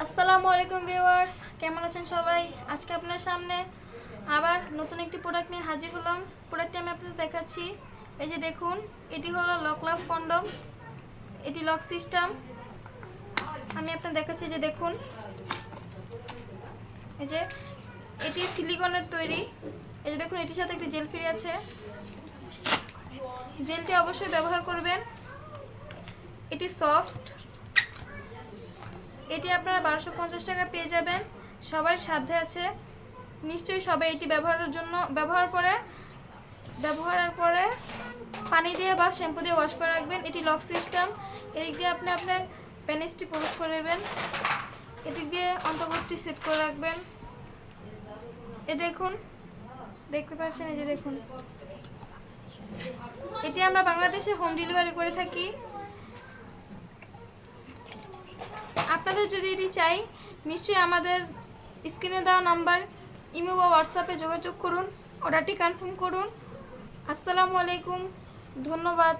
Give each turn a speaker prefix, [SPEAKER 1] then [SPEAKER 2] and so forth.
[SPEAKER 1] আসসালামু আলাইকুম ভিউয়ার্স, কেমন আছেন সবাই? আজকে আপনার সামনে আবার নতুন একটি প্রোডাক্ট নিয়ে হাজির হলাম। প্রোডাক্টটি আমি আপনাদের দেখাচ্ছি। এই যে দেখুন, এটি হলো লক লাভ কন্ডম। এটি লক সিস্টেম। আমি আপনাদের দেখাচ্ছি, যে দেখুন, এই যে এটি সিলিকনের তৈরি। এই যে দেখুন, এটির সাথে একটি জেল ফ্রি আছে। জেলটি অবশ্যই ব্যবহার করবেন। এটি সফট। এটি আপনারা 1250 টাকা পেয়ে যাবেন। সবার সাধ্যে আছে। নিশ্চয়ই সবাই এটি ব্যবহারের পরে পানি দিয়ে বা শ্যাম্পু দিয়ে ওয়াশ করে রাখবেন। এটি লক সিস্টেম। এদিক দিয়ে আপনি আপনার প্যানিসটি প্রবেশ করে নেবেন, এদিক দিয়ে অন্তর্গোষ্ঠী সেট করে রাখবেন। এ দেখুন, দেখতে পাচ্ছেন, এই যে দেখুন, এটি আমরা বাংলাদেশে হোম ডেলিভারি করে থাকি। আপনাদের যদি এটি চাই, নিশ্চয়ই আমাদের স্ক্রিনে দেওয়া নাম্বার ইমো বা হোয়াটসঅ্যাপে যোগাযোগ করুন, অর্ডারটি কনফার্ম করুন। আসসালামু আলাইকুম, ধন্যবাদ।